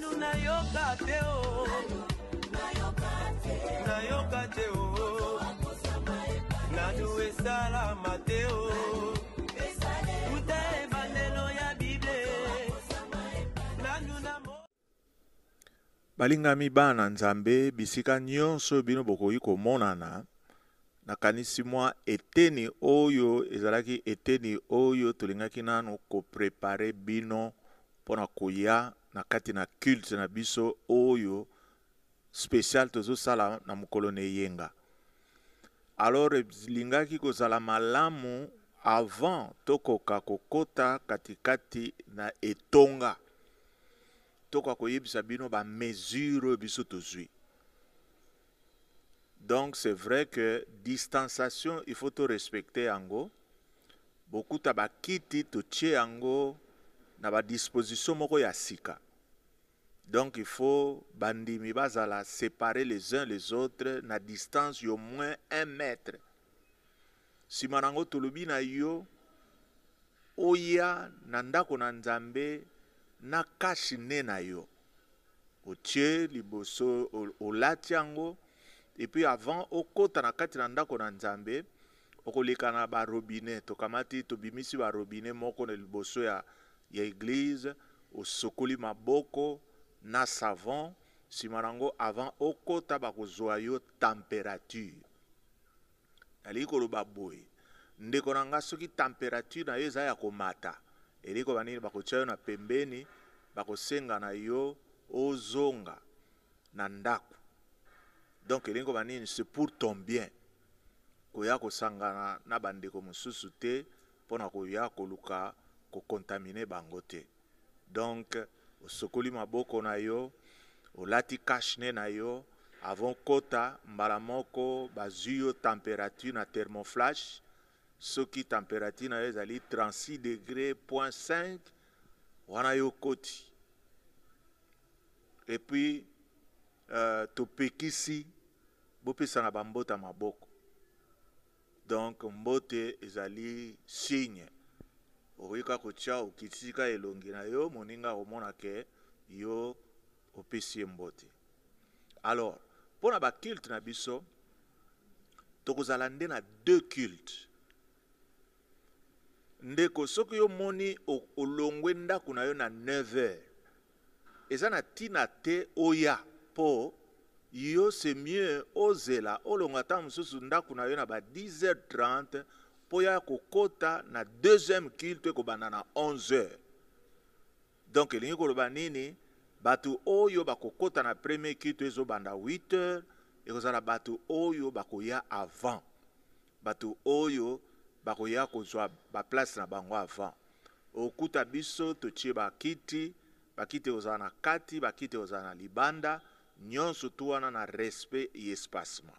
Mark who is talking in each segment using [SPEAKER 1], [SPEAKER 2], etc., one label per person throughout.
[SPEAKER 1] nanu nayoka te o nayoka te o nanu esala mateo uta ebandelo ya bible nanu na
[SPEAKER 2] balingami bana nzambe bisika nyonso bino bokoki komonana nakanisi mwa eteni oyo ezalaki eteni oyo tolingaki nanu koprepare bino pona koya na kati na culte na biso oyo spécial tozosala na mokolo na eyenga. Alors lingaki kozala malamu avant tokoka kokota katikati na etonga tokoka koyebisa bino ba mesure biso tozwi. Donc c'est vrai que distanciation il faut to respecter yango. Beaucoup tabakiti to tie yango na ba disposition moko ya sika. Donc il faut bandimi bazala séparer les uns les autres na distance yo moins 1 mètre. Si manango tolobi na yo oya na ndako na nzambe na kashi ne na yo. Otie liboso olati yango. Et puis avant okota na kati na ndako na nzambe okoleka na ba robinet tokamati tobimisi ba robinet moko na liboso ya église osokoli maboko na savon simanango avant okota bakozwa yo température ali koloba boy ndeko nanga soki température na yo eza ya komata eliko banini bakotia yo na pembeni bakosenga na yo ozonga na ndako. Donc elingo banini c'est pour ton bien koya kosangana na bandeko mosusu te pona koya koluka kokontamine bango te. Donc osokoli maboko na yo olati kashne na yo avant kota mbala moko bazwi yo température na thermoflash soki température na yo ezali 36 degrés point 5 wana yo koti. Et puis topekisi bopesa na bambota maboko. Donc mbote ezali signe okoka kotia okitika elongi na yo moninga komona ke yo opesi mbote. Alors pona ba culte na biso tokozala nde na 2 cultes. Ndeko soki yo moni olongwe ndako na yo na 9h eza na tina te oya po yo c'est mieux ozela olonga ta mususu ndako na yo na ba 10h30 po ya kokota na deuxième culte kobanda na 11h. Donc elingi koloba nini batu oyo bakokota na premier culte ezobanda 8h ekozala batu oyo bakoya avant batu oyo bakoya kozwa ba place na bango avant. Okuta biso totie bakiti bakite ozala na kati bakite ozala na libanda nyonso tuwana na respect et espacement.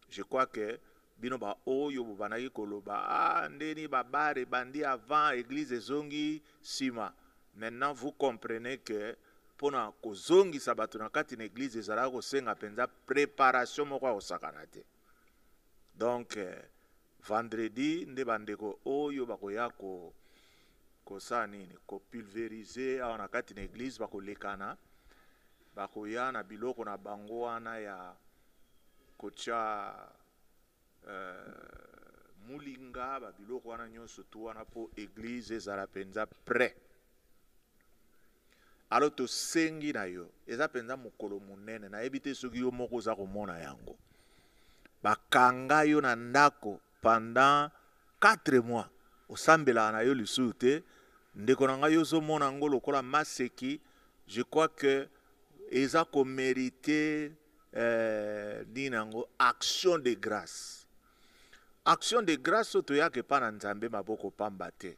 [SPEAKER 2] Je crois que bino ba oyo bobanaki koloba ndeni babare bandi avant église zongi sima. Maintenant vous comprenez que pona kozongi sabato na kati na église ezala ko senga penza préparation moko osakana te. Donc vendredi nde bandeko oyo bakoya ko sa nini ko pulvériser na kati na église bakolekana bakoya na biloko na bango wana ya kocha mulinga ba biloko wana nyonso tu wana po église ezala penza prêt. Alors to sengi na yo eza penza mokolo munene na ebite soki yo moko za komona yango bakanga yo na ndako pendant 4 mois osambela na yo lisusu te ndeko na ngai ozomona ngo lokola maseki. Je crois que eza ko mériter dinango action de grâce. Action de grâce toya ke pa na nzambe maboko pamba te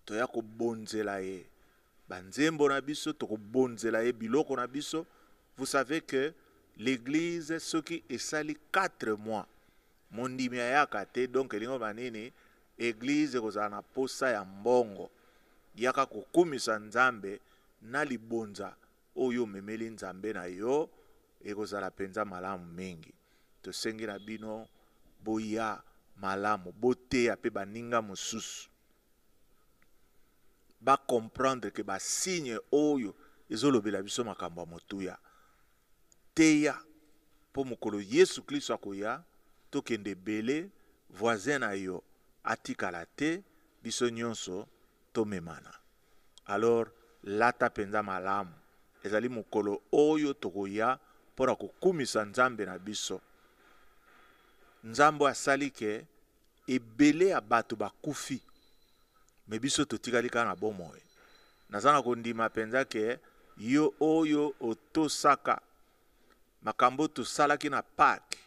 [SPEAKER 2] toya ko bonzela ye banzembo na biso to ko bonzela ye biloko na biso. Vous savez que l'église soki esali 4 mois mondimi ayaka te. Donc elingo banini église kozala na posa ya mbongo yaka kokumisa nzambe na libonza oyo memeli nzambe na yo ekozala penza malamu mingi. Tosengi na bino boya malamu boteya pe baninga mosusu ba comprendre que ba signe oyo ezolobela biso makambo ya motuya. Teya po mokolo Yesu Kristo akoya tokende bele voisin na yo atikala te biso nyonso tomemana. Alors lata penza malamu ezali mokolo oyo tokoya pona kokumisa Nzambe na biso. Nzambe asali ke ebele ya bato bakufi me biso totikali kaka na bomoi. Naza na kondima penza ke yo oyo otosaka makambo tosalaki na Pâques,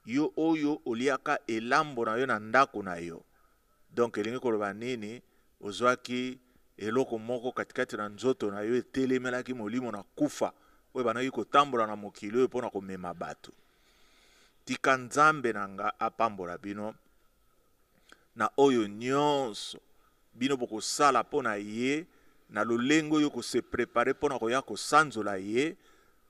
[SPEAKER 2] yo oyo oliaka elambo na yo na ndako na yo. Donc elingi koloba nini ozwaki eloko moko katikati na nzoto na yo etelemelaki molimo na kufa oyo banaki kotambola na mokili oyo mpona komema bato. Tika Nzambe nanga apambola bino na oyo nyonso bino bokosala mpona ye na lolengo oyo kose prepare mpona koya kosanzola ye.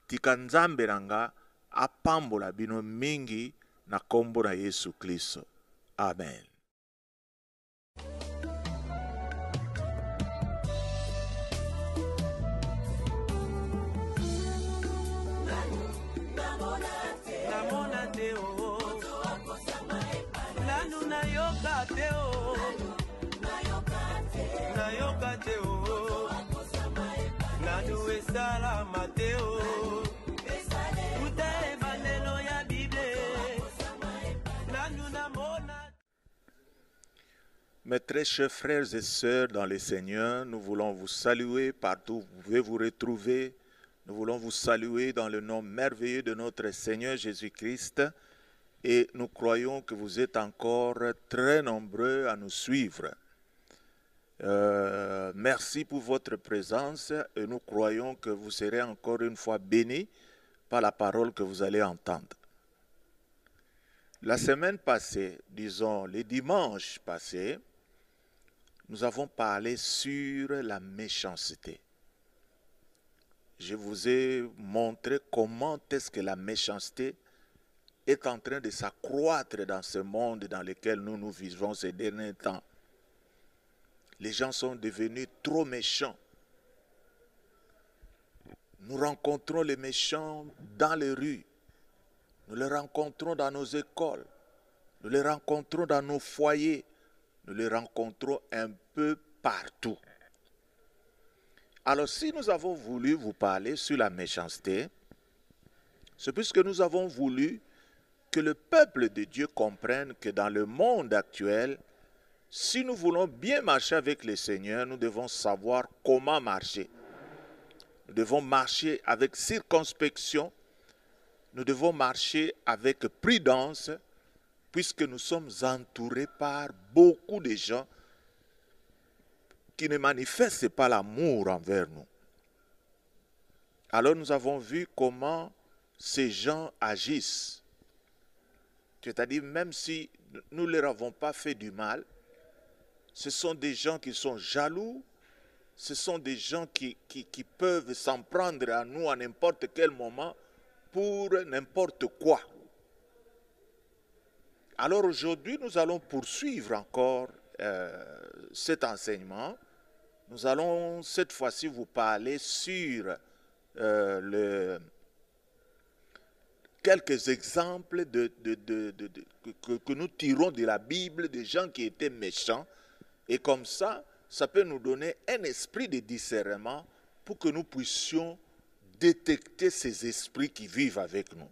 [SPEAKER 2] Tika Nzambe nanga apambola bino mingi na kombo na Yesu Kristo. Amen. Mes très chers frères et sœurs dans le Seigneur, nous voulons vous saluer partout où vous pouvez vous retrouver. Nous voulons vous saluer dans le nom merveilleux de notre Seigneur Jésus-Christ et nous croyons que vous êtes encore très nombreux à nous suivre. Merci pour votre présence et nous croyons que vous serez encore une fois bénis par la parole que vous allez entendre. La semaine passée, disons le dimanche passé, nous avons parlé sur la méchanceté. Je vous ai montré comment est-ce que la méchanceté est en train de s'accroître dans ce monde dans lequel nous vivons ces derniers temps. Les gens sont devenus trop méchants. Nous rencontrons les méchants dans les rues. Nous les rencontrons dans nos écoles. Nous les rencontrons dans nos foyers. Nous les rencontrons un peu partout. Alors si nous avons voulu vous parler sur la méchanceté, c'est puisque nous avons voulu que le peuple de Dieu comprenne que dans le monde actuel, si nous voulons bien marcher avec le Seigneur, nous devons savoir comment marcher. Nous devons marcher avec circonspection. Nous devons marcher avec prudence, puisque nous sommes entourés par beaucoup de gens qui ne manifestent pas l'amour envers nous. Alors nous avons vu comment ces gens agissent. C'est-à-dire, même si nous ne leur avons pas fait du mal, ce sont des gens qui sont jaloux, ce sont des gens qui peuvent s'en prendre à nous à n'importe quel moment pour n'importe quoi. Alors aujourd'hui, nous allons poursuivre encore cet enseignement. Nous allons cette fois-ci vous parler sur quelques exemples que nous tirons de la Bible, des gens qui étaient méchants. Et comme ça peut nous donner un esprit de discernement pour que nous puissions détecter ces esprits qui vivent avec nous.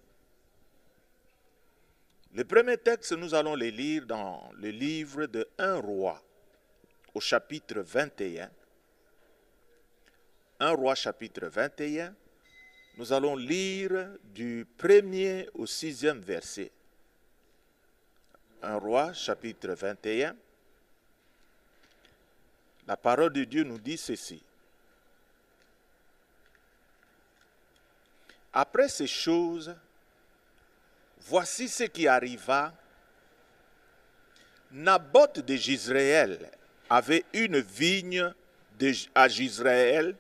[SPEAKER 2] Le premier texte, nous allons le lire dans le livre de 1 Roi, au chapitre 21. 1 Roi, chapitre 21. Nous allons lire du 1er au 6e verset. 1 Roi, chapitre 21. La parole de Dieu nous dit ceci. Après ces choses, voici ce qui arriva. Naboth de Jizréel avait une vigne à Jizréel,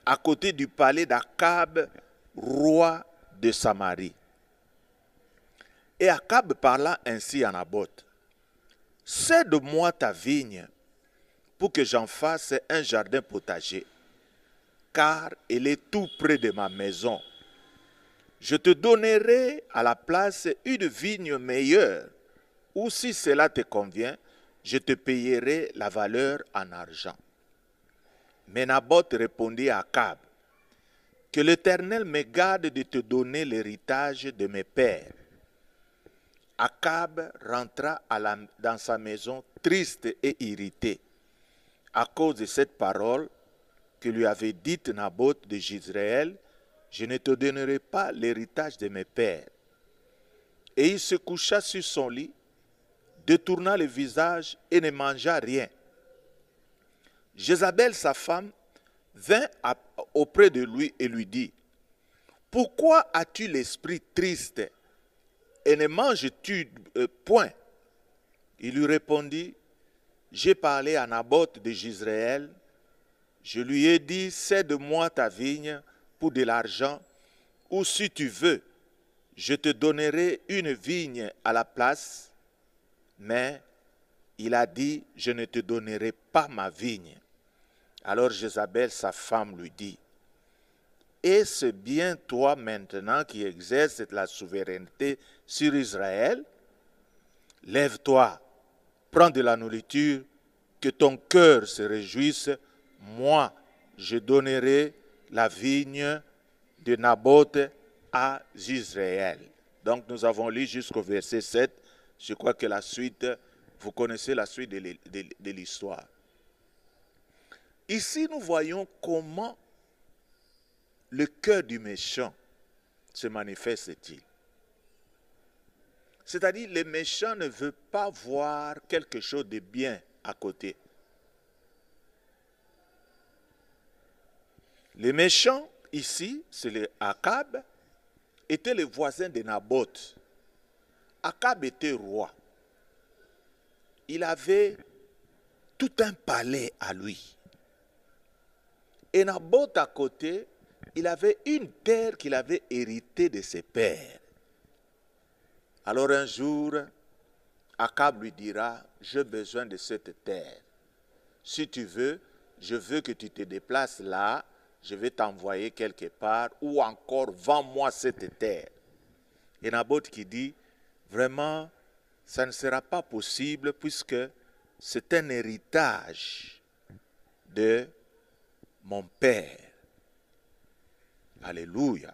[SPEAKER 2] à côté du palais d'Akab, roi de Samarie. Et Akab parla ainsi à Naboth. Cède-moi ta vigne pour que j'en fasse un jardin potager. car elle est tout près de ma maison. Je te donnerai à la place une vigne meilleure, ou si cela te convient, je te payerai la valeur en argent. Mais Naboth répondit à Akab, que l'Éternel me garde de te donner l'héritage de mes pères. Akab rentra dans sa maison triste et irrité à cause de cette parole que lui avait dite Naboth de Jezréel, je ne te donnerai pas l'héritage de mes pères. Et il se coucha sur son lit, détourna le visage et ne mangea rien. Jézabel, sa femme, vint auprès de lui et lui dit, « Pourquoi as-tu l'esprit triste et ne manges-tu point ?» Il lui répondit, « J'ai parlé à Naboth de Jezréel, je lui ai dit, cède-moi ta vigne pour de l'argent, ou si tu veux, je te donnerai une vigne à la place. » Mais il a dit, je ne te donnerai pas ma vigne. Alors Jézabel, sa femme, lui dit, est-ce bien toi maintenant qui exerces la souveraineté sur Israël? Lève-toi, prends de la nourriture, que ton cœur se réjouisse. Moi, je donnerai la vigne de Naboth à Jezréel. Donc nous avons lu jusqu'au verset 7. Je crois que la suite, vous connaissez la suite de l'histoire. Ici, nous voyons comment le cœur du méchant se manifeste-t-il. C'est-à-dire, le méchant ne veut pas voir quelque chose de bien à côté. Les méchants, ici, c'est le Akab, était le voisin de Naboth. Akab était roi. Il avait tout un palais à lui. Et Naboth à côté, il avait une terre qu'il avait héritée de ses pères. Alors un jour, Akab lui dira, j'ai besoin de cette terre. Si tu veux, je veux que tu te déplaces là, je vais t'envoyer quelque part, ou encore vends-moi cette terre. Et Naboth qui dit, vraiment, ça ne sera pas possible puisque c'est un héritage de mon père. Alléluia.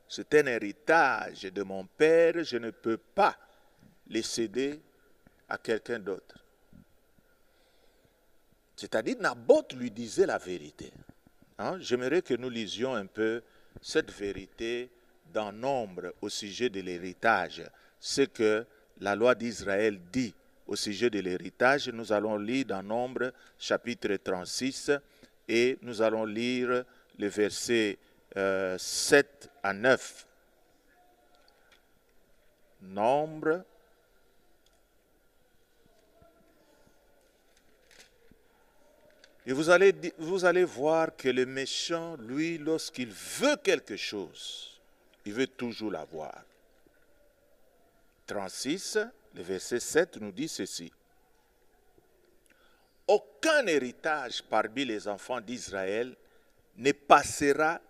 [SPEAKER 2] C'est un héritage de mon père, je ne peux pas le céder à quelqu'un d'autre. C'est-à-dire, Naboth lui disait la vérité. J'aimerais que nous lisions un peu cette vérité dans Nombre au sujet de l'héritage. Ce que la loi d'Israël dit au sujet de l'héritage, nous allons lire dans Nombre chapitre 36 et nous allons lire le verset 7 à 9. Nombre. Et vous allez voir que le méchant, lui, lorsqu'il veut quelque chose, il veut toujours l'avoir. 36, le verset 7 nous dit ceci. Aucun héritage parmi les enfants d'Israël ne passera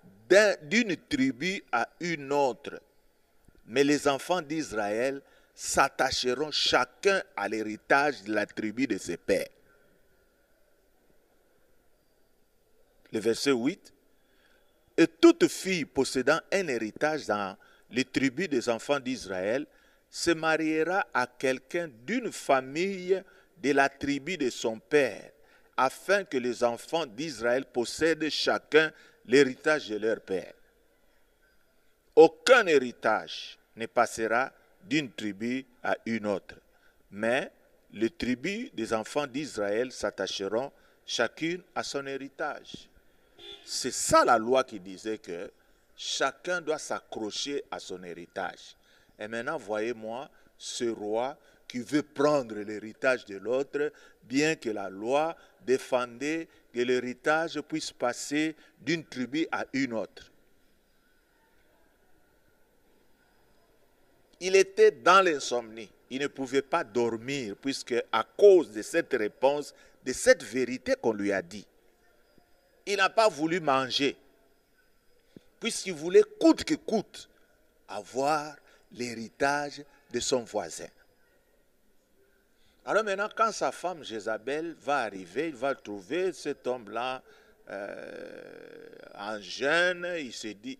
[SPEAKER 2] d'une tribu à une autre, mais les enfants d'Israël s'attacheront chacun à l'héritage de la tribu de ses pères. Le verset 8. Et toute fille possédant un héritage dans les tribus des enfants d'Israël se mariera à quelqu'un d'une famille de la tribu de son père, afin que les enfants d'Israël possèdent chacun l'héritage de leur père. Aucun héritage ne passera d'une tribu à une autre, mais les tribus des enfants d'Israël s'attacheront chacune à son héritage. C'est ça la loi qui disait que chacun doit s'accrocher à son héritage. Et maintenant, voyez-moi ce roi qui veut prendre l'héritage de l'autre, bien que la loi défendait que l'héritage puisse passer d'une tribu à une autre. Il était dans l'insomnie. Il ne pouvait pas dormir, puisque à cause de cette réponse, de cette vérité qu'on lui a dit. il n'a pas voulu manger, puisqu'il voulait coûte que coûte avoir l'héritage de son voisin. Alors maintenant, quand sa femme Jézabel va arriver, il va trouver cet homme-là en jeûne.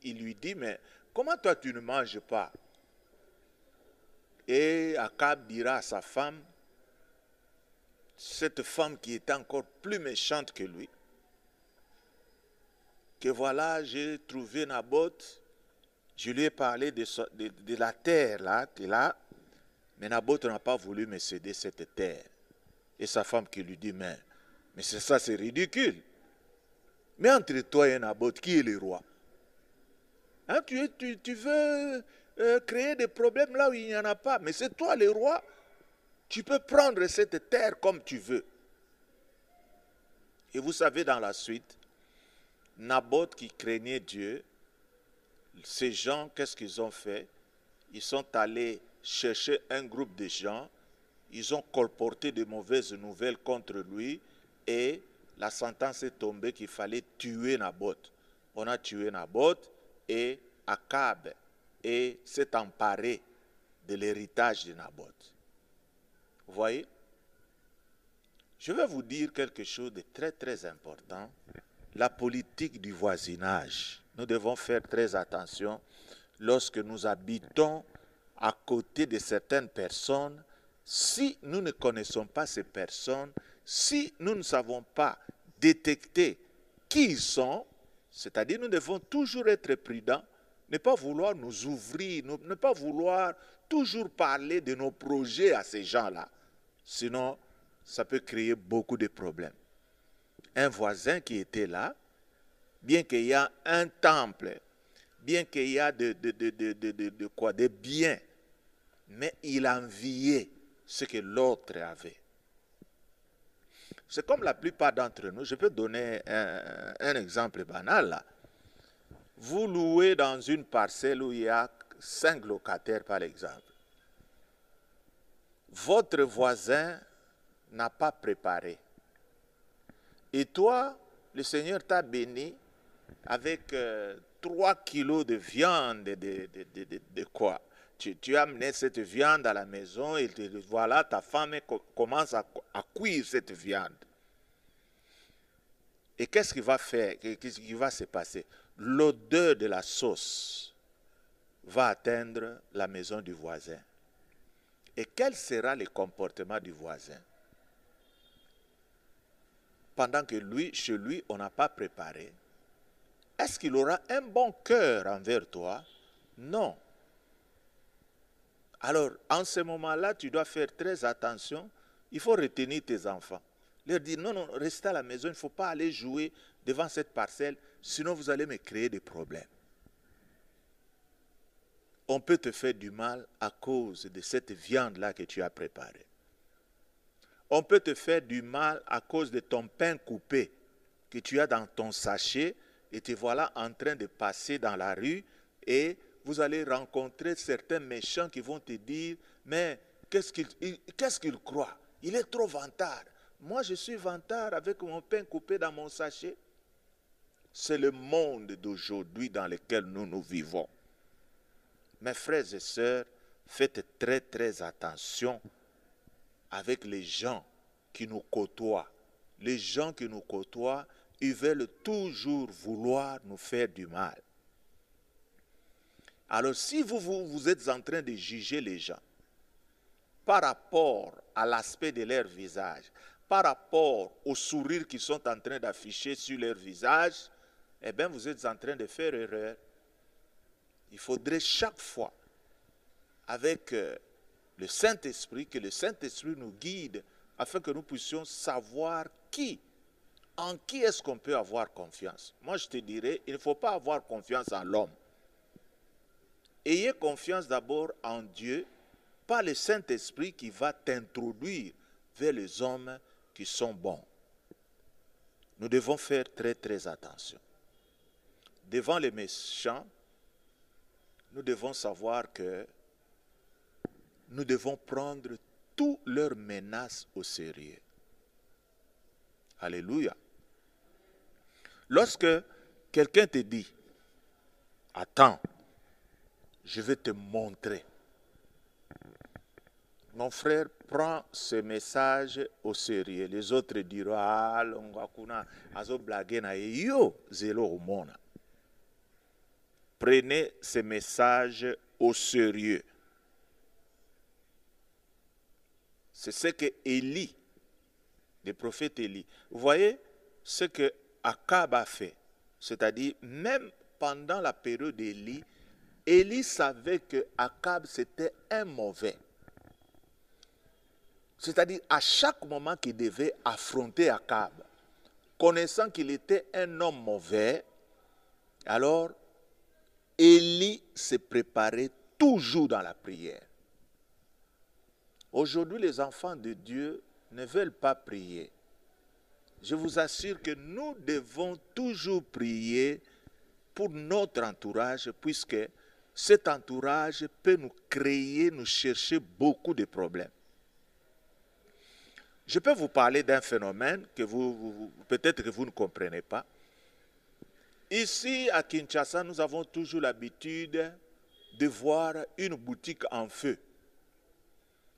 [SPEAKER 2] Il lui dit, mais comment toi tu ne manges pas? Et Akab dira à sa femme, cette femme qui est encore plus méchante que lui, que voilà, j'ai trouvé Naboth, je lui ai parlé de la terre là, qu'il a, mais Naboth n'a pas voulu me céder cette terre. Et sa femme qui lui dit, mais ça c'est ridicule. Mais entre toi et Naboth, qui est le roi? Hein, tu veux créer des problèmes là où il n'y en a pas, mais c'est toi le roi. Tu peux prendre cette terre comme tu veux. Et vous savez dans la suite, Naboth qui craignait Dieu, ces gens, qu'est-ce qu'ils ont fait? Ils sont allés chercher un groupe de gens, ils ont colporté de mauvaises nouvelles contre lui et la sentence est tombée qu'il fallait tuer Naboth. On a tué Naboth et Akab s'est emparé de l'héritage de Naboth. Vous voyez? Je vais vous dire quelque chose de très très important. La politique du voisinage. Nous devons faire très attention lorsque nous habitons à côté de certaines personnes. Si nous ne connaissons pas ces personnes, si nous ne savons pas détecter qui ils sont, c'est-à-dire nous devons toujours être prudents, ne pas vouloir nous ouvrir, ne pas vouloir toujours parler de nos projets à ces gens-là. Sinon, ça peut créer beaucoup de problèmes. Un voisin qui était là, bien qu'il y a un temple, bien qu'il y a des biens, mais il enviait ce que l'autre avait. C'est comme la plupart d'entre nous. Je peux donner un exemple banal là. Vous louez dans une parcelle où il y a 5 locataires par exemple. Votre voisin n'a pas préparé. Et toi, le Seigneur t'a béni avec 3 kilos de viande, de quoi? Tu as amené cette viande à la maison et voilà, ta femme commence à cuire cette viande. Et qu'est-ce qu'il va faire? Qu'est-ce qui va se passer? L'odeur de la sauce va atteindre la maison du voisin. Et quel sera le comportement du voisin? Pendant que chez lui, on n'a pas préparé. Est-ce qu'il aura un bon cœur envers toi? Non. Alors, en ce moment-là, tu dois faire très attention. Il faut retenir tes enfants. Leur dire, non, restez à la maison, il ne faut pas aller jouer devant cette parcelle, sinon vous allez me créer des problèmes. On peut te faire du mal à cause de cette viande-là que tu as préparée. On peut te faire du mal à cause de ton pain coupé que tu as dans ton sachet et te voilà en train de passer dans la rue et vous allez rencontrer certains méchants qui vont te dire, mais qu'est-ce qu'il croit? Il est trop vantard. Moi, je suis vantard avec mon pain coupé dans mon sachet. C'est le monde d'aujourd'hui dans lequel nous vivons. Mes frères et sœurs, faites très très attention avec les gens qui nous côtoient. Les gens qui nous côtoient, ils veulent toujours vouloir nous faire du mal. Alors si vous êtes en train de juger les gens par rapport à l'aspect de leur visage, par rapport au sourire qu'ils sont en train d'afficher sur leur visage, eh bien vous êtes en train de faire erreur. Il faudrait chaque fois, avec le Saint-Esprit, que le Saint-Esprit nous guide afin que nous puissions savoir en qui est-ce qu'on peut avoir confiance. Moi je te dirais, il ne faut pas avoir confiance en l'homme. Ayez confiance d'abord en Dieu, par le Saint-Esprit qui va t'introduire vers les hommes qui sont bons. Nous devons faire très très attention. Devant les méchants, nous devons savoir que nous devons prendre toutes leurs menaces au sérieux. Alléluia. Lorsque quelqu'un te dit, attends, je vais te montrer. Mon frère, prends ce message au sérieux. Les autres diront, ah, l'ongakuna, azo blague na yo, zelo omona. Prenez ce message au sérieux. C'est ce que Élie, le prophète Élie, vous voyez ce que Akab a fait. C'est-à-dire, même pendant la période d'Élie, Élie savait que Akab c'était un mauvais. C'est-à-dire, à chaque moment qu'il devait affronter Akab, connaissant qu'il était un homme mauvais, alors Élie se préparait toujours dans la prière. Aujourd'hui, les enfants de Dieu ne veulent pas prier. Je vous assure que nous devons toujours prier pour notre entourage, puisque cet entourage peut nous créer, nous chercher beaucoup de problèmes. Je peux vous parler d'un phénomène que peut-être que vous ne comprenez pas. Ici, à Kinshasa, nous avons toujours l'habitude de voir une boutique en feu.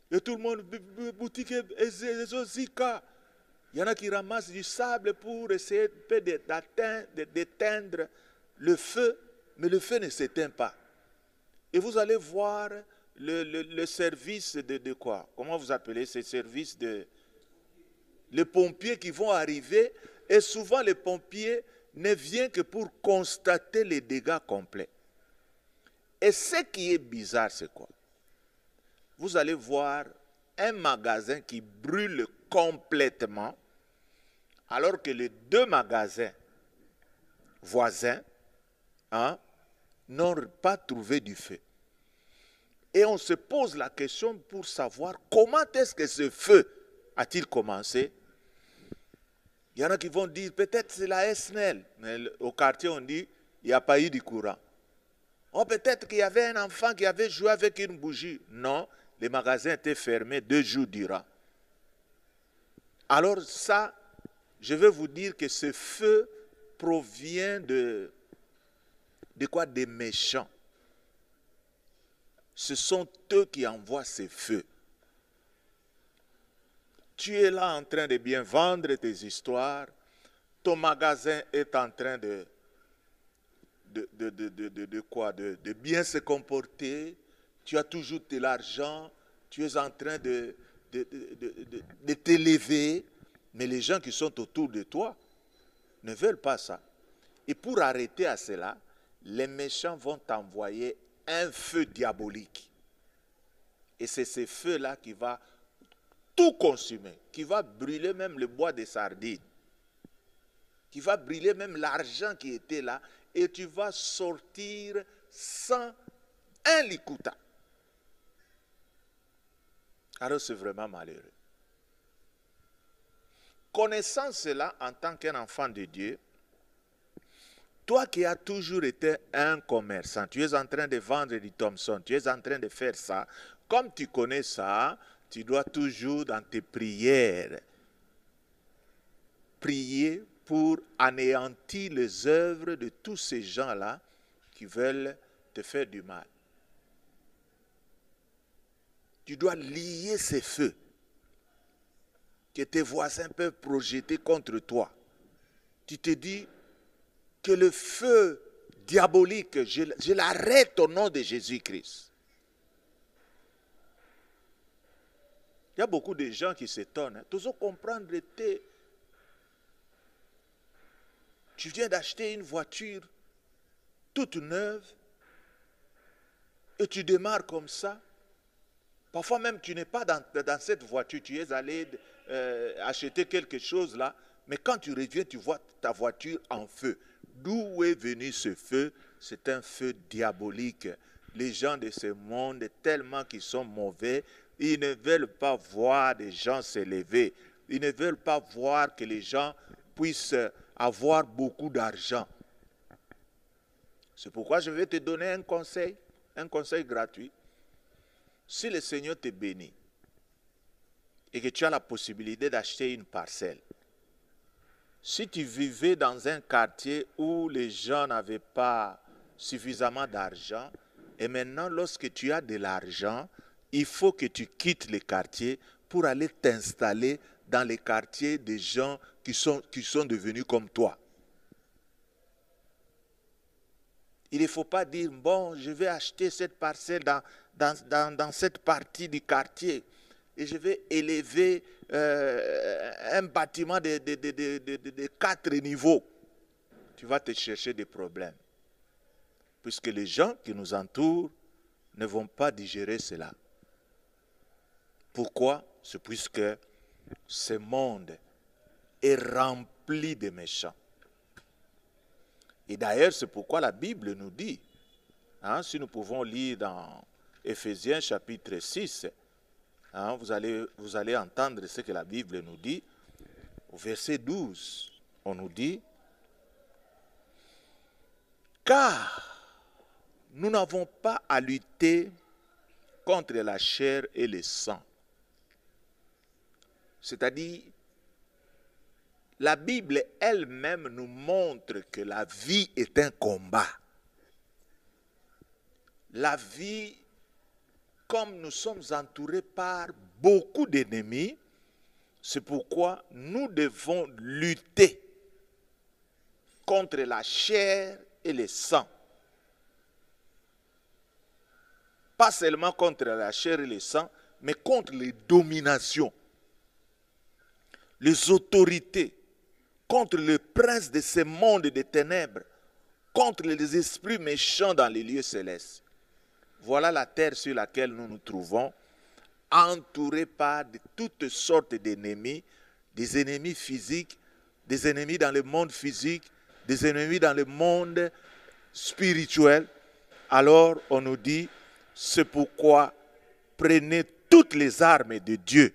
[SPEAKER 2] Et tout le monde, boutique Zika. Il y en a qui ramassent du sable pour essayer d'éteindre le feu, mais le feu ne s'éteint pas. Et vous allez voir le service de quoi? Comment vous appelez ces services de... Les pompiers qui vont arriver, et souvent les pompiers ne viennent que pour constater les dégâts complets. Et ce qui est bizarre, c'est quoi? Vous allez voir un magasin qui brûle complètement, alors que les deux magasins voisins n'ont pas trouvé du feu. Et on se pose la question pour savoir comment est-ce que ce feu a-t-il commencé. Il y en a qui vont dire, peut-être c'est la SNEL. Mais au quartier, on dit, il n'y a pas eu de courant. Oh, peut-être qu'il y avait un enfant qui avait joué avec une bougie. Non, les magasins étaient fermés 2 jours durant. Alors ça, je vais vous dire que ce feu provient de quoi? Des méchants. Ce sont eux qui envoient ces feux. Tu es là en train de bien vendre tes histoires. Ton magasin est en train de bien se comporter. Tu as toujours de l'argent. Tu es en train de t'élever. Mais les gens qui sont autour de toi ne veulent pas ça. Et pour arrêter à cela, les méchants vont t'envoyer un feu diabolique. Et c'est ce feu-là qui va tout consumer, qui va brûler même le bois des sardines, qui va brûler même l'argent qui était là, et tu vas sortir sans un likuta. Alors c'est vraiment malheureux. Connaissant cela en tant qu'un enfant de Dieu, toi qui as toujours été un commerçant, tu es en train de vendre du Thompson, tu es en train de faire ça, comme tu connais ça, tu dois toujours dans tes prières prier pour anéantir les œuvres de tous ces gens-là qui veulent te faire du mal. Tu dois lier ces feux que tes voisins peuvent projeter contre toi. Tu te dis que le feu diabolique, je l'arrête au nom de Jésus-Christ. Il y a beaucoup de gens qui s'étonnent. Tu dois comprendre, tu viens d'acheter une voiture toute neuve et tu démarres comme ça. Parfois même tu n'es pas dans cette voiture, tu es allé acheter quelque chose là, mais quand tu reviens, tu vois ta voiture en feu. D'où est venu ce feu? C'est un feu diabolique. Les gens de ce monde, tellement qu'ils sont mauvais, ils ne veulent pas voir des gens s'élever. Ils ne veulent pas voir que les gens puissent avoir beaucoup d'argent. C'est pourquoi je vais te donner un conseil gratuit. Si le Seigneur te bénit et que tu as la possibilité d'acheter une parcelle, Si tu vivais dans un quartier où les gens n'avaient pas suffisamment d'argent, et maintenant lorsque tu as de l'argent, il faut que tu quittes le quartier pour aller t'installer dans les quartiers des gens qui sont devenus comme toi. Il ne faut pas dire, bon, je vais acheter cette parcelle dans cette partie du quartier et je vais élever un bâtiment de 4 niveaux. Tu vas te chercher des problèmes. Puisque les gens qui nous entourent ne vont pas digérer cela. Pourquoi? C'est puisque ce monde est rempli de méchants. Et d'ailleurs, c'est pourquoi la Bible nous dit, si nous pouvons lire dans Éphésiens chapitre 6, vous allez entendre ce que la Bible nous dit. Au verset 12, on nous dit, « Car nous n'avons pas à lutter contre la chair et le sang. » C'est-à-dire, la Bible elle-même nous montre que la vie est un combat. La vie, comme nous sommes entourés par beaucoup d'ennemis, c'est pourquoi nous devons lutter contre la chair et le sang. Pas seulement contre la chair et le sang, mais contre les dominations, les autorités, contre le prince de ce monde des ténèbres, contre les esprits méchants dans les lieux célestes. Voilà la terre sur laquelle nous nous trouvons, entourés par de toutes sortes d'ennemis, des ennemis physiques, des ennemis dans le monde physique, des ennemis dans le monde spirituel. Alors on nous dit, c'est pourquoi prenez toutes les armes de Dieu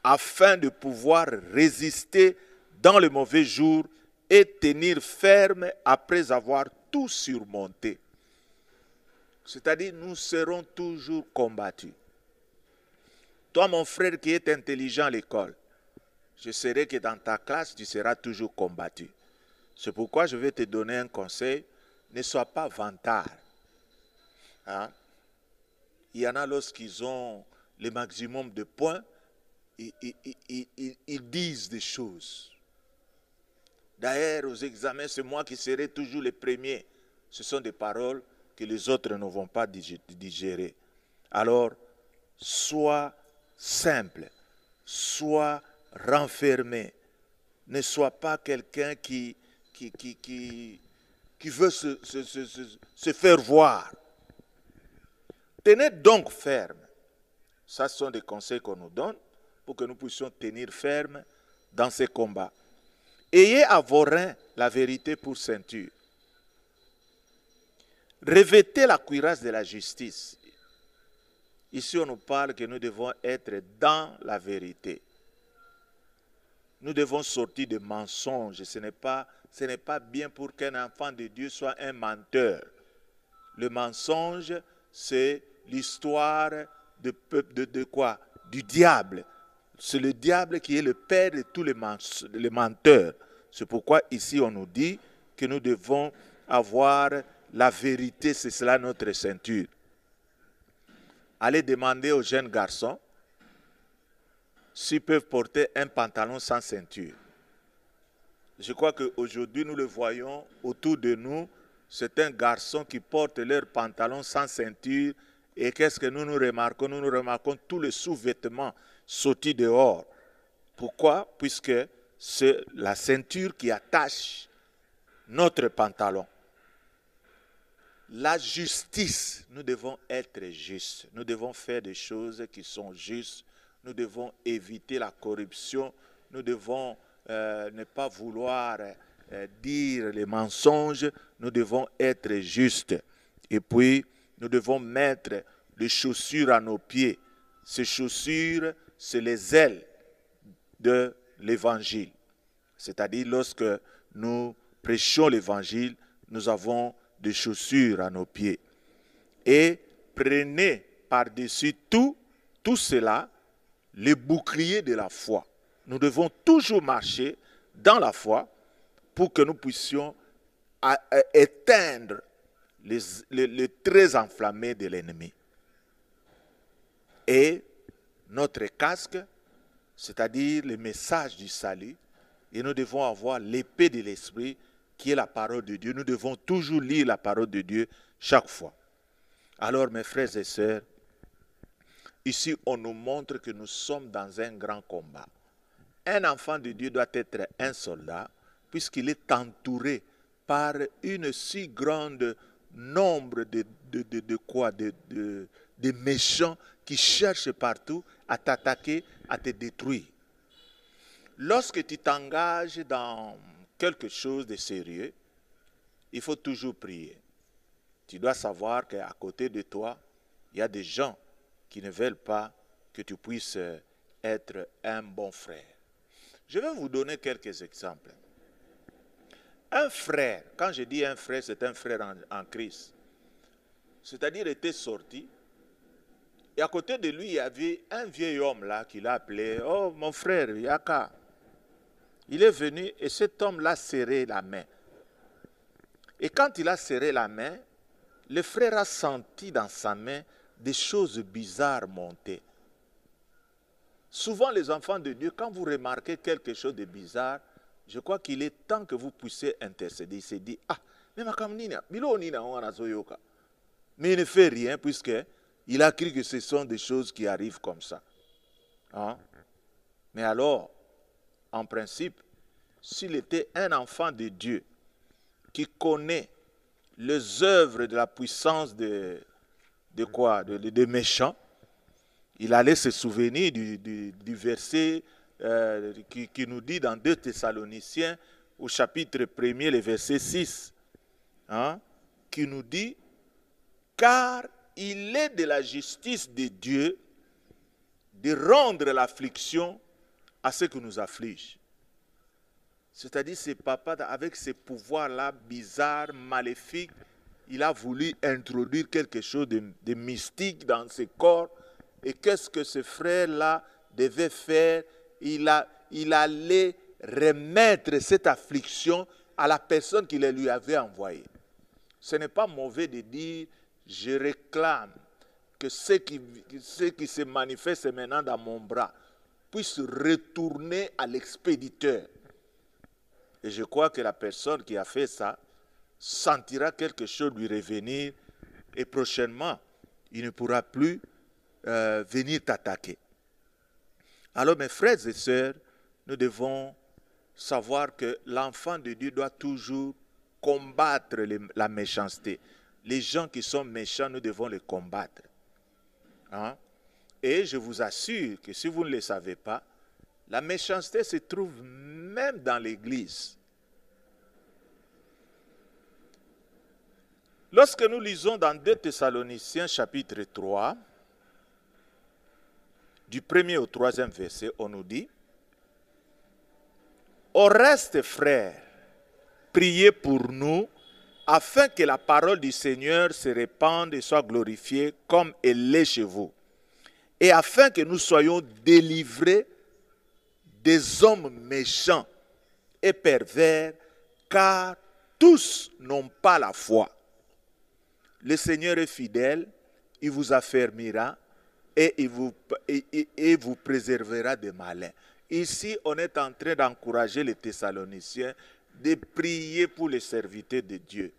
[SPEAKER 2] afin de pouvoir résister dans le mauvais jour et tenir ferme après avoir tout surmonté. C'est-à-dire, nous serons toujours combattus. Toi, mon frère qui est intelligent à l'école, je sais que dans ta classe, tu seras toujours combattu. C'est pourquoi je vais te donner un conseil. Ne sois pas vantard. Il y en a lorsqu'ils ont le maximum de points, ils disent des choses. D'ailleurs, aux examens, c'est moi qui serai toujours le premier. Ce sont des paroles que les autres ne vont pas digérer. Alors, sois simple, sois renfermé. Ne sois pas quelqu'un qui veut se faire voir. Tenez donc ferme. Ça, ce sont des conseils qu'on nous donne pour que nous puissions tenir ferme dans ces combats. Ayez à vos reins la vérité pour ceinture. Revêtez la cuirasse de la justice. Ici, on nous parle que nous devons être dans la vérité. Nous devons sortir de mensonges. Ce n'est pas bien pour qu'un enfant de Dieu soit un menteur. Le mensonge, c'est l'histoire de quoi? Du diable. C'est le diable qui est le père de tous les menteurs. C'est pourquoi ici on nous dit que nous devons avoir la vérité, c'est cela notre ceinture. Allez demander aux jeunes garçons s'ils peuvent porter un pantalon sans ceinture. Je crois qu'aujourd'hui nous le voyons autour de nous, c'est un garçon qui porte leur pantalon sans ceinture. Et qu'est-ce que nous remarquons? Nous remarquons tous les sous-vêtements sautés dehors. Pourquoi? Puisque c'est la ceinture qui attache notre pantalon. La justice, nous devons être justes. Nous devons faire des choses qui sont justes. Nous devons éviter la corruption. Nous devons ne pas vouloir dire les mensonges. Nous devons être justes. Et puis, nous devons mettre des chaussures à nos pieds. Ces chaussures, c'est les ailes de l'évangile. C'est-à-dire, lorsque nous prêchons l'évangile, nous avons des chaussures à nos pieds. Et prenez par-dessus tout cela, le bouclier de la foi. Nous devons toujours marcher dans la foi pour que nous puissions éteindre les traits enflammés de l'ennemi. Et notre casque, c'est-à-dire le message du salut, et nous devons avoir l'épée de l'esprit qui est la parole de Dieu. Nous devons toujours lire la parole de Dieu chaque fois. Alors mes frères et sœurs, ici on nous montre que nous sommes dans un grand combat. Un enfant de Dieu doit être un soldat puisqu'il est entouré par une si grande nombre de méchants qui cherchent partout à t'attaquer, à te détruire. Lorsque tu t'engages dans quelque chose de sérieux, il faut toujours prier. Tu dois savoir qu'à côté de toi, il y a des gens qui ne veulent pas que tu puisses être un bon frère. Je vais vous donner quelques exemples. Un frère, quand je dis un frère, c'est un frère en Christ. C'est-à-dire, il était sorti, et à côté de lui, il y avait un vieil homme là qui l'a appelé, « Oh, mon frère, Yaka ». Il est venu et cet homme l'a serré la main. Et quand il a serré la main, le frère a senti dans sa main des choses bizarres monter. Souvent, les enfants de Dieu, quand vous remarquez quelque chose de bizarre, je crois qu'il est temps que vous puissiez intercéder. Il s'est dit, ah, mais il ne fait rien puisqu'il a cru que ce sont des choses qui arrivent comme ça. Hein? Mais alors, en principe, s'il était un enfant de Dieu qui connaît les œuvres de la puissance de méchants, il allait se souvenir du verset qui nous dit dans 2 Thessaloniciens, au chapitre 1er, le verset 6, hein, qui nous dit, « Car il est de la justice de Dieu de rendre l'affliction à ceux qui nous affligent. » C'est-à-dire, c'est papa, avec ses pouvoirs-là, bizarres, maléfiques, il a voulu introduire quelque chose de mystique dans ses corps. Et qu'est-ce que ce frère-là devait faire? Il allait remettre cette affliction à la personne qui le lui avait envoyée. Ce n'est pas mauvais de dire, je réclame que ce qui se manifeste maintenant dans mon bras puisse retourner à l'expéditeur. Et je crois que la personne qui a fait ça sentira quelque chose lui revenir et prochainement, il ne pourra plus venir t'attaquer. Alors mes frères et sœurs, nous devons savoir que l'enfant de Dieu doit toujours combattre la méchanceté. Les gens qui sont méchants, nous devons les combattre. Hein? Et je vous assure que si vous ne le savez pas, la méchanceté se trouve même dans l'Église. Lorsque nous lisons dans 2 Thessaloniciens chapitre 3, du 1er au 3e verset, on nous dit, « Au reste, frères, priez pour nous, afin que la parole du Seigneur se répande et soit glorifiée comme elle l'est chez vous, et afin que nous soyons délivrés des hommes méchants et pervers, car tous n'ont pas la foi. Le Seigneur est fidèle, il vous affermira et il vous préservera des malins. » Ici, on est en train d'encourager les Thessaloniciens de prier pour les serviteurs de Dieu.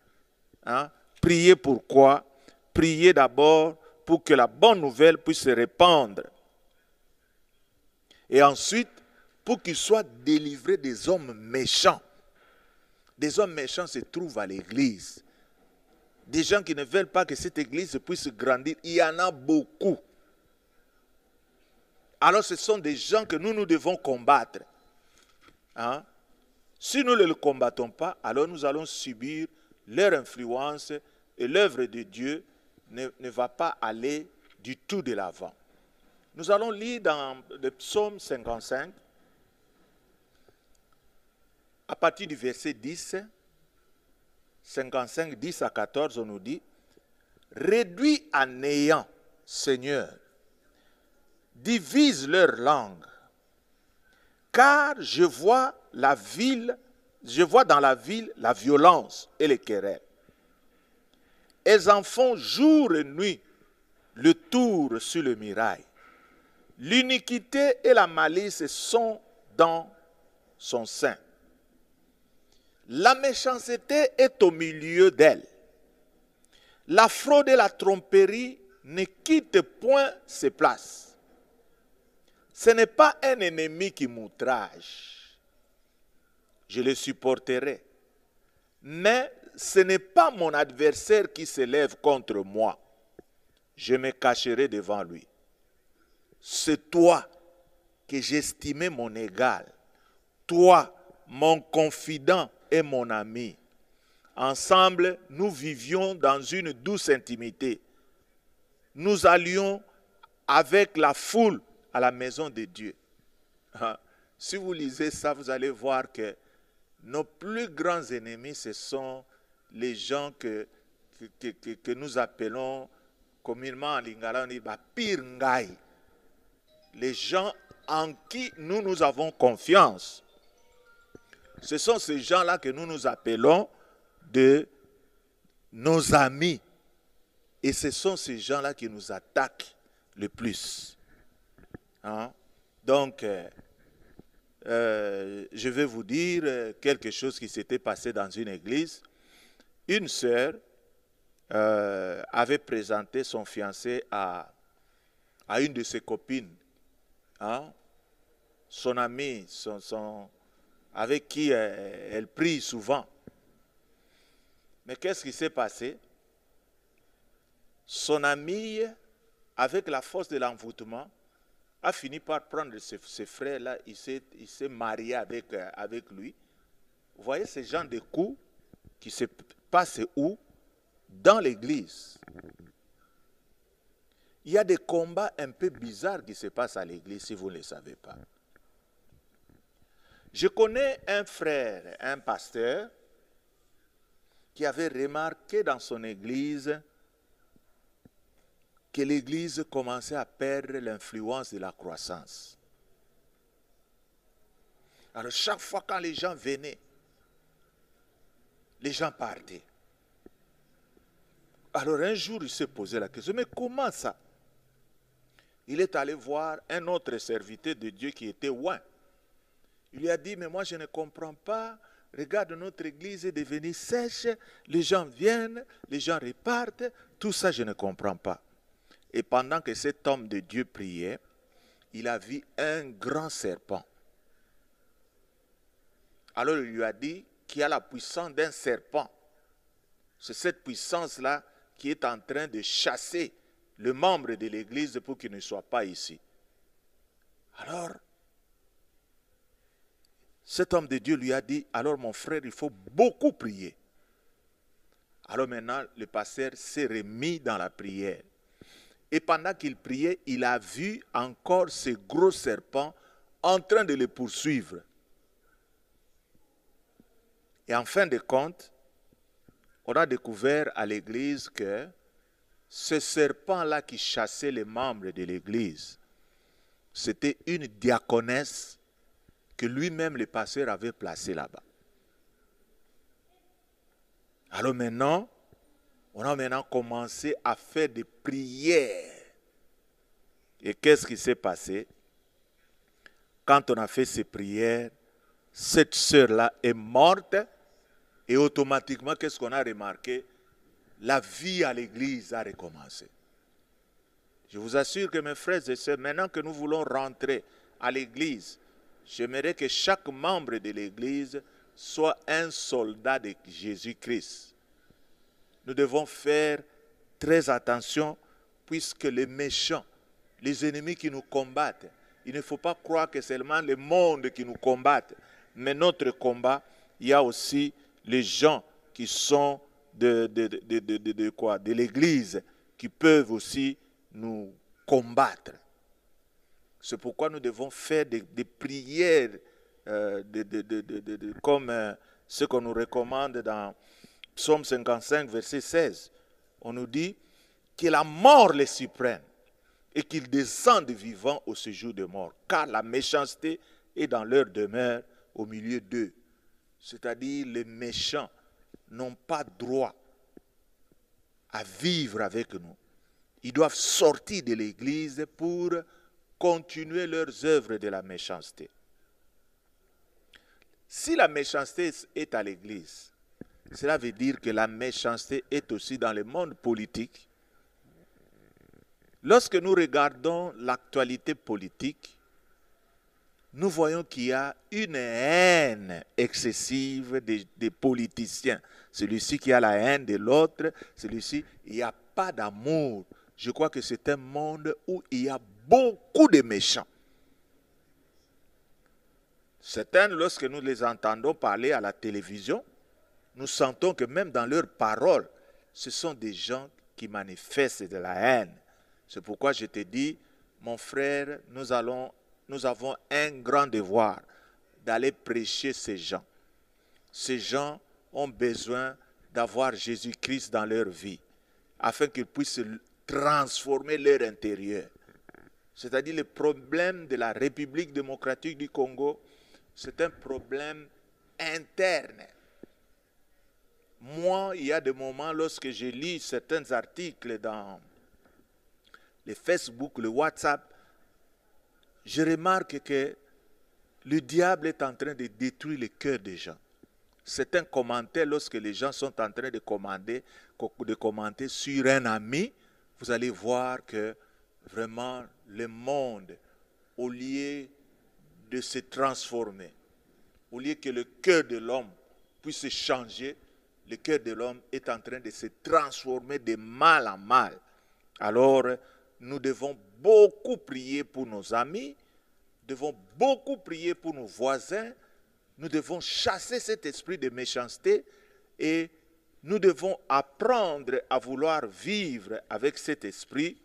[SPEAKER 2] Hein? Prier pourquoi? Prier d'abord pour que la bonne nouvelle puisse se répandre. Et ensuite, pour qu'ils soient délivrés des hommes méchants. Des hommes méchants se trouvent à l'église. Des gens qui ne veulent pas que cette église puisse grandir. Il y en a beaucoup. Alors ce sont des gens que nous devons combattre. Hein? Si nous ne le combattons pas, alors nous allons subir leur influence et l'œuvre de Dieu ne va pas aller du tout de l'avant. Nous allons lire dans le psaume 55, à partir du verset 10, 55, 10 à 14, on nous dit, « Réduis à néant, Seigneur, divise leur langue, car je vois dans la ville la violence et les querelles. Elles en font jour et nuit le tour sur le mirail. L'iniquité et la malice sont dans son sein. La méchanceté est au milieu d'elle. La fraude et la tromperie ne quittent point ses places. Ce n'est pas un ennemi qui m'outrage. Je le supporterai. Mais ce n'est pas mon adversaire qui s'élève contre moi. Je me cacherai devant lui. C'est toi que j'estimais mon égal. Toi, mon confident et mon ami. Ensemble, nous vivions dans une douce intimité. Nous allions avec la foule à la maison de Dieu. Si vous lisez ça, vous allez voir que nos plus grands ennemis, ce sont les gens que nous appelons communément en lingala, on dit Piringai. Les gens en qui nous avons confiance. Ce sont ces gens-là que nous appelons de nos amis. Et ce sont ces gens-là qui nous attaquent le plus. Donc, je vais vous dire quelque chose qui s'était passé dans une église. Une sœur avait présenté son fiancé à une de ses copines. Son amie, avec qui elle prie souvent. Mais qu'est-ce qui s'est passé? Son amie, avec la force de l'envoûtement, a fini par prendre ses frères-là, il s'est marié avec lui. Vous voyez ce genre de coups qui se passent où? Dans l'église. Il y a des combats un peu bizarres qui se passent à l'église si vous ne le savez pas. Je connais un frère, un pasteur, qui avait remarqué dans son église que l'église commençait à perdre l'influence de la croissance. Alors chaque fois quand les gens venaient, les gens partaient. Alors un jour, il s'est posé la question, mais comment ça? Il est allé voir un autre serviteur de Dieu qui était loin. Il lui a dit, mais moi je ne comprends pas, regarde notre église est devenue sèche, les gens viennent, les gens repartent, tout ça je ne comprends pas. Et pendant que cet homme de Dieu priait, il a vu un grand serpent. Alors il lui a dit qu'il y a la puissance d'un serpent. C'est cette puissance-là qui est en train de chasser le membre de l'église pour qu'il ne soit pas ici. Alors, cet homme de Dieu lui a dit, alors mon frère, il faut beaucoup prier. Alors maintenant, le pasteur s'est remis dans la prière. Et pendant qu'il priait, il a vu encore ce gros serpent en train de le poursuivre. Et en fin de compte, on a découvert à l'église que ce serpent-là qui chassait les membres de l'église, c'était une diaconesse que lui-même, le pasteur, avait placée là-bas. Alors maintenant, on a maintenant commencé à faire des prières. Et qu'est-ce qui s'est passé? Quand on a fait ces prières, cette sœur-là est morte et automatiquement, qu'est-ce qu'on a remarqué? La vie à l'église a recommencé. Je vous assure que mes frères et sœurs, maintenant que nous voulons rentrer à l'église, j'aimerais que chaque membre de l'église soit un soldat de Jésus-Christ. Nous devons faire très attention puisque les méchants, les ennemis qui nous combattent, il ne faut pas croire que c'est seulement le monde qui nous combatte, mais notre combat, il y a aussi les gens qui sont de l'église qui peuvent aussi nous combattre. C'est pourquoi nous devons faire des prières comme ce qu'on nous recommande dans Psaume 55, verset 16. On nous dit que la mort les surprenne et qu'ils descendent vivants au séjour de mort. Car la méchanceté et dans leur demeure au milieu d'eux. C'est-à-dire les méchants n'ont pas droit à vivre avec nous. Ils doivent sortir de l'Église pour continuer leurs œuvres de la méchanceté. Si la méchanceté est à l'Église, cela veut dire que la méchanceté est aussi dans le monde politique. Lorsque nous regardons l'actualité politique, nous voyons qu'il y a une haine excessive des politiciens. Celui-ci qui a la haine de l'autre, celui-ci, il n'y a pas d'amour. Je crois que c'est un monde où il y a beaucoup de méchants. Certains, lorsque nous les entendons parler à la télévision, nous sentons que même dans leurs paroles, ce sont des gens qui manifestent de la haine. C'est pourquoi je te dis, mon frère, nous avons un grand devoir d'aller prêcher ces gens. Ces gens ont besoin d'avoir Jésus-Christ dans leur vie, afin qu'ils puissent transformer leur intérieur. C'est-à-dire le problème de la République démocratique du Congo, c'est un problème interne. Moi, il y a des moments lorsque je lis certains articles dans le Facebook, le WhatsApp, je remarque que le diable est en train de détruire le cœur des gens. Certains commentaires, lorsque les gens sont en train de commenter sur un ami, vous allez voir que vraiment le monde, au lieu de se transformer, au lieu que le cœur de l'homme puisse changer, le cœur de l'homme est en train de se transformer de mal en mal. Alors, nous devons beaucoup prier pour nos amis, nous devons beaucoup prier pour nos voisins, nous devons chasser cet esprit de méchanceté et nous devons apprendre à vouloir vivre avec cet esprit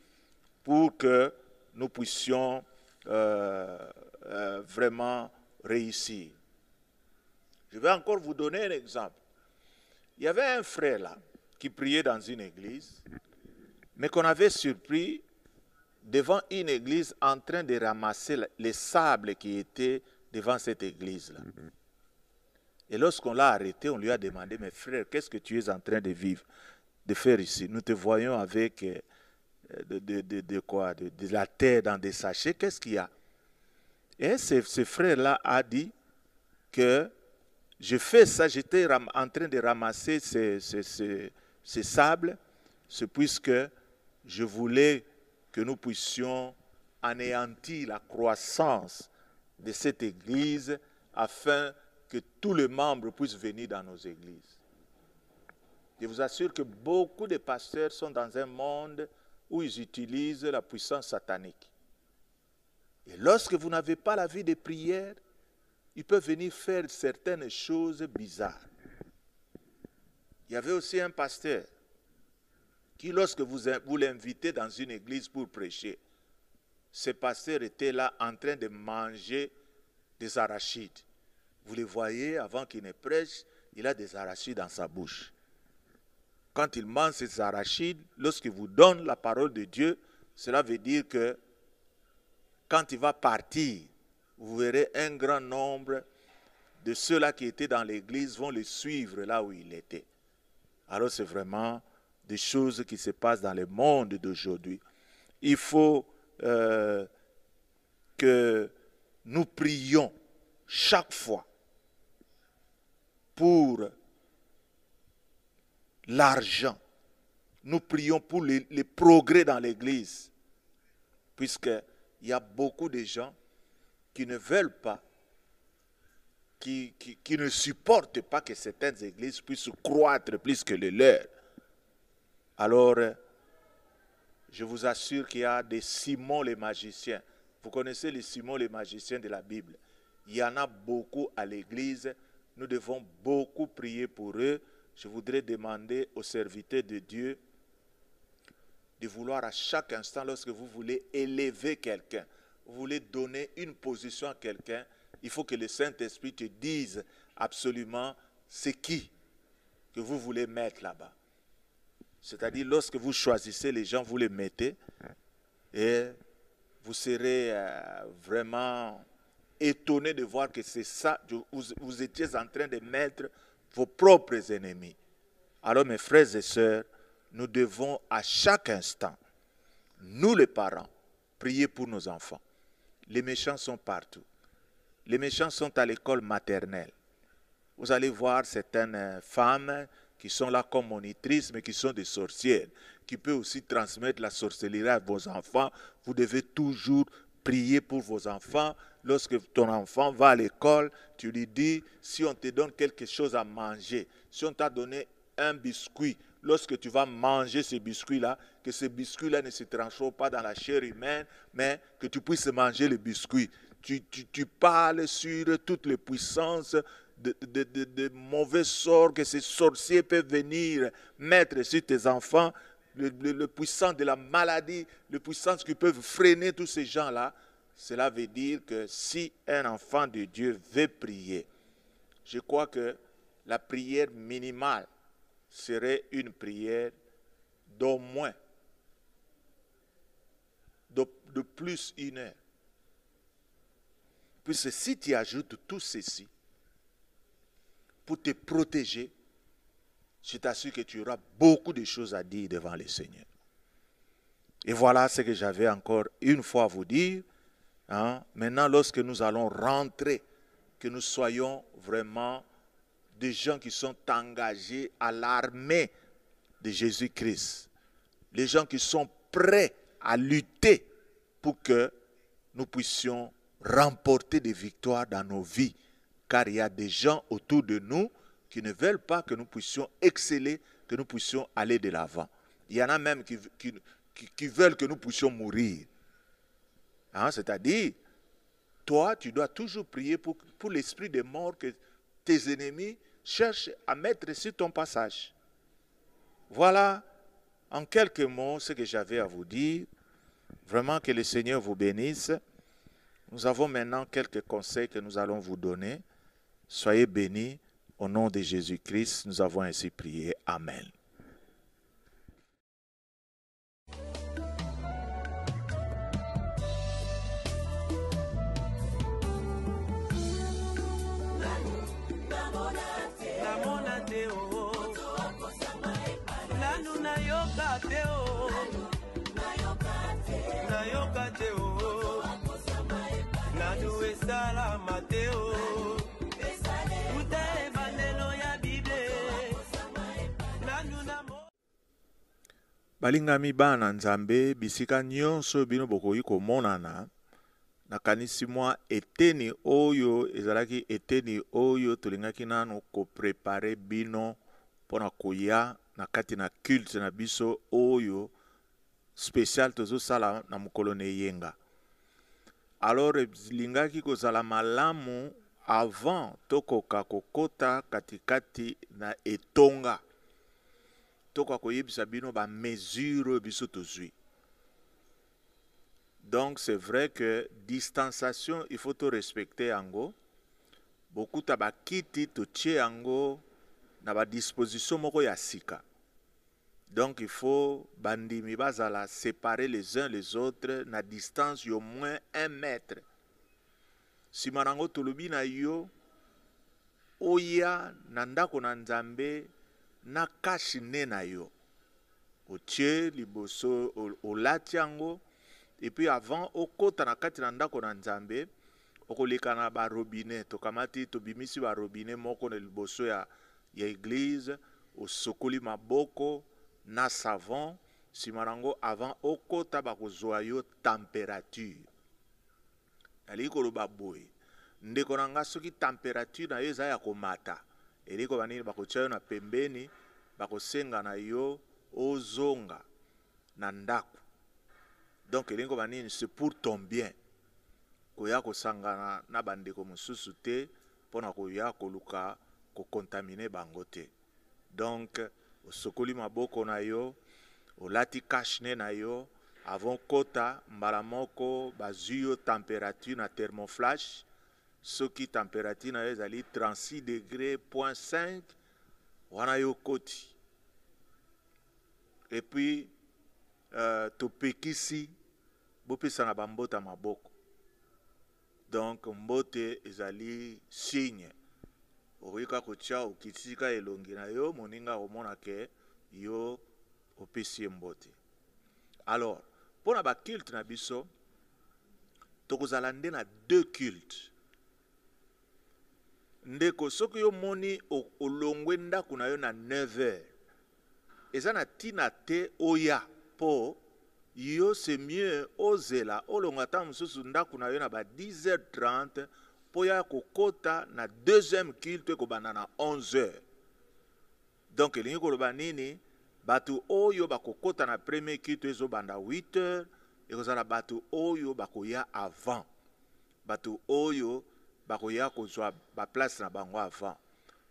[SPEAKER 2] pour que nous puissions vraiment réussir. Je vais encore vous donner un exemple. Il y avait un frère là qui priait dans une église, mais qu'on avait surpris devant une église en train de ramasser les sables qui étaient devant cette église-là. Et lorsqu'on l'a arrêté, on lui a demandé, mais frère, qu'est-ce que tu es en train de vivre, de faire ici? Nous te voyons avec de la terre dans des sachets, qu'est-ce qu'il y a? Et ce frère-là a dit que je fais ça, j'étais en train de ramasser ces sables, c'est puisque je voulais que nous puissions anéantir la croissance de cette église afin que tous les membres puissent venir dans nos églises. Je vous assure que beaucoup de pasteurs sont dans un monde où ils utilisent la puissance satanique. Et lorsque vous n'avez pas la vie de prière, ils peuvent venir faire certaines choses bizarres. Il y avait aussi un pasteur qui, lorsque vous l'invitez dans une église pour prêcher, ce pasteur était là en train de manger des arachides. Vous le voyez, avant qu'il ne prêche, il a des arachides dans sa bouche. Quand il mange ces arachides, lorsqu'il vous donne la parole de Dieu, cela veut dire que quand il va partir, vous verrez un grand nombre de ceux-là qui étaient dans l'église vont le suivre là où il était. Alors c'est vraiment des choses qui se passent dans le monde d'aujourd'hui. Il faut que nous prions chaque fois pour l'argent. Nous prions pour les progrès dans l'église, puisqu'il y a beaucoup de gens qui ne veulent pas, qui ne supportent pas que certaines églises puissent croître plus que les leurs. Alors, je vous assure qu'il y a des Simon les magiciens. Vous connaissez les Simon les magiciens de la Bible. Il y en a beaucoup à l'église. Nous devons beaucoup prier pour eux. Je voudrais demander aux serviteurs de Dieu de vouloir à chaque instant, lorsque vous voulez élever quelqu'un, vous voulez donner une position à quelqu'un, il faut que le Saint-Esprit te dise absolument c'est qui que vous voulez mettre là-bas. C'est-à-dire, lorsque vous choisissez les gens, vous les mettez et vous serez vraiment étonné de voir que c'est ça, vous étiez en train de mettre vos propres ennemis. Alors mes frères et sœurs, nous devons à chaque instant, nous les parents, prier pour nos enfants. Les méchants sont partout. Les méchants sont à l'école maternelle. Vous allez voir certaines femmes qui sont là comme monitrices, mais qui sont des sorcières, qui peuvent aussi transmettre la sorcellerie à vos enfants. Vous devez toujours prier pour vos enfants. Lorsque ton enfant va à l'école, tu lui dis, si on te donne quelque chose à manger, si on t'a donné un biscuit, lorsque tu vas manger ce biscuit-là, que ce biscuit-là ne se transforme pas dans la chair humaine, mais que tu puisses manger le biscuit. Tu parles sur toutes les puissances de mauvais sorts que ces sorciers peuvent venir mettre sur tes enfants, le puissant de la maladie, le puissant qui peuvent freiner tous ces gens-là. Cela veut dire que si un enfant de Dieu veut prier, je crois que la prière minimale serait une prière d'au moins, de plus une heure. Puisque si tu ajoutes tout ceci, pour te protéger, je t'assure que tu auras beaucoup de choses à dire devant le Seigneur. Et voilà ce que j'avais encore une fois à vous dire. Hein. Maintenant, lorsque nous allons rentrer, que nous soyons vraiment des gens qui sont engagés à l'armée de Jésus-Christ. Les gens qui sont prêts à lutter pour que nous puissions remporter des victoires dans nos vies. Car il y a des gens autour de nous qui ne veulent pas que nous puissions exceller, que nous puissions aller de l'avant. Il y en a même qui veulent que nous puissions mourir. Hein, c'est-à-dire, toi, tu dois toujours prier pour l'esprit de mort que tes ennemis cherchent à mettre sur ton passage. Voilà, en quelques mots, ce que j'avais à vous dire. Vraiment que le Seigneur vous bénisse. Nous avons maintenant quelques conseils que nous allons vous donner. Soyez bénis. Au nom de Jésus-Christ, nous avons ainsi prié. Amen. balingami bana nzambe bisika nyonso bino bokoki komonana nakanisi mwa eteni oyo ezalaki eteni oyo tolingaki nanu koprepare bino mpona koya na kati na culte na biso oyo spécial tozosala na mokolo na eyenga. Alors elingaki kozala malamu avant tokoka kokota katikati na etonga. Toka koyebisa bino ba mesure biso tozwi. Donc c'est vrai que distanciation il faut to respecter ango. Beaucoup tabakiti to tie ango na ba disposition moko ya sika. Donc il faut bandimi bazala séparer les uns les autres na distance au moins 1 mètre. Si manango tolobi na yo oya na ndako na nzambe na kashi ne na yo. Otie liboso olati yango et puis avant okota na kati na ndako na nzambe okoleka na ba robinet tokamati tobimisi ba robinet moko na liboso ya église osokoli maboko na savon simanango avant okota bakozwa yo température. Ali koloba boy ndeko nanga soki température na yo eza ya komata eliko banini bakotia yo na pembeni bakosenga na yo ozonga na ndako. Donc eliko banini c'est pour ton bien koya kosangana na bandeko mosusu te mpona koya koluka kokontamine bango te. Donc osokoli maboko na yo olati kashne na yo avant kota mbala moko bazwi yo température na thermoflash soki température na yo ezali 36 degrés 0.5 wana yo koti. Et puis topekisi bopesa na bambota maboko Donc mbote ezali signe okoyika kotia okitika elongi na yo moninga komona ke yo opesi mbote. Alors pona ba culte na biso tokozala nde na 2 cultes. Ndeko soki yo moni olongwe ndako na yo na 9h eza na tina te oya po yo c'est mieux ozela olonga ta mosusu ndako na yo na ba 10h30 po ya kokota na 2e culte kobanda na 11h. Donc elingi koloba nini batu oyo bakokota na premier culte ezobanda 8h ekozala batu oyo bakoya avant, batu oyo bakoya kozwa ba place na bango avant.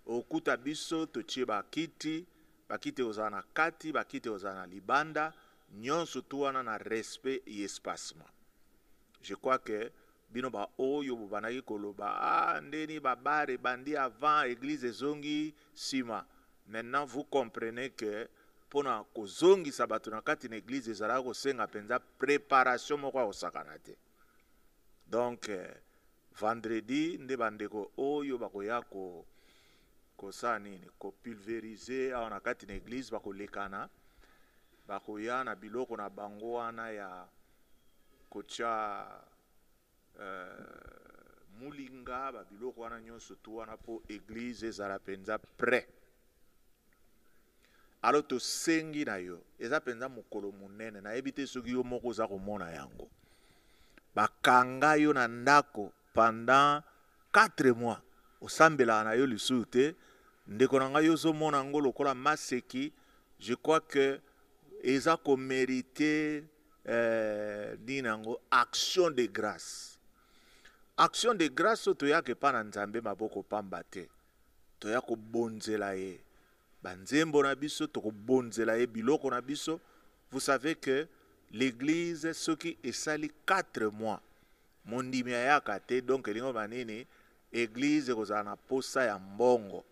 [SPEAKER 2] Okuta biso totie bakiti ozala na kati, bakiti ozala na libanda, nyonso tu wana na respect et espacement. Je crois que bino ba oyo bobanaki koloba ndeni babare bandi avant église ezongi sima. Maintenant vous comprenez que pona kozongi sabato na kati na église ezala ko senga penza préparation moko osakana te. Donc vendredi nde bandeko oyo bakoya ko sa nini ko pulvériser na kati na église bakolekana bakoya na biloko na bango wana ya kocha mulinga ba biloko wana nyonso tu wana po église ezala penza prêt. Alors to sengi na yo eza penza mokolo munene na ebite soki yo moko za komona yango bakanga yo na ndako pendant 4 mois osambela na yo lisusu te ndeko na ngai yo zomona ngo lokola maseki. Je crois que eza ko mériter dinango action de grâce. Action de grâce toya ke pa na nzambe maboko pamba te toya ko bonzela ye banzembo na biso toko bonzela ye biloko na biso. Vous savez que l'église soki esali 4 mois mondimi ayaka te, donc elingo banini église ekozala na posa ya mbongo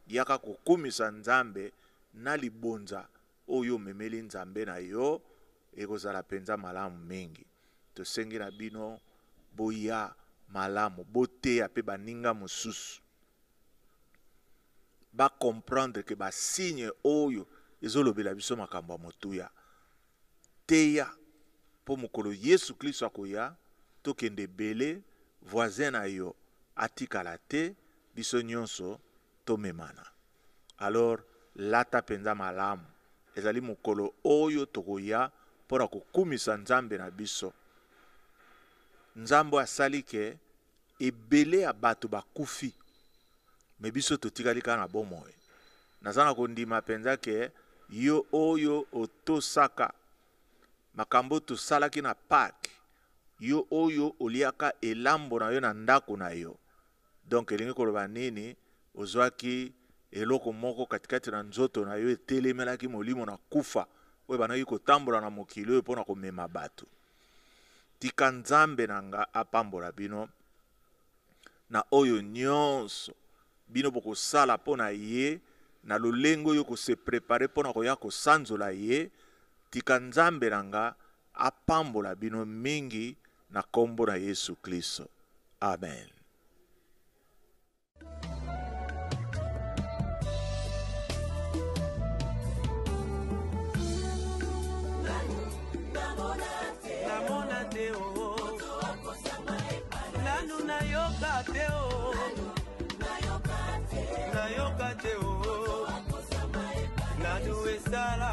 [SPEAKER 2] yaka kokumisa nzambe na libonza oyo memeli nzambe na yo ekozala penza malamu mingi. Tosengi na bino boya malamu boteya pe baninga mosusu ba comprendre que ba signe oyo ezolobela biso makambo ya motuya teya po mokolo Yesu Kristo akoya tokende bele voisin na yo atikala te biso nyonso tomemana. Alors lata penza malamu ezali mokolo oyo tokoya pora kokumisa nzambe na biso. Nzambo asali ke ebele ya bato bakufi me biso totikali kaka na bomoi. Nazana kondima penza ke yo oyo otosaka makambo tosalaki na Pâques, yo oyo oliaka elambo na yo na ndako na yo. Donc elingi koloba nini ozwaki eloko moko katikati na nzoto na yo etelemelaki molimo na kufa oyo banaki kotambola na mokili oyo mpona komema bato. Tika nzambe nanga apambola bino na oyo nyonso bino bokosala mpona ye na lolengo oyo kose prepare mpona koya kosanzola ye. Tika nzambe nanga apambola bino mingi na kombo na Yesu Kristo. Amen.
[SPEAKER 1] Nayoka te o, naduwe sala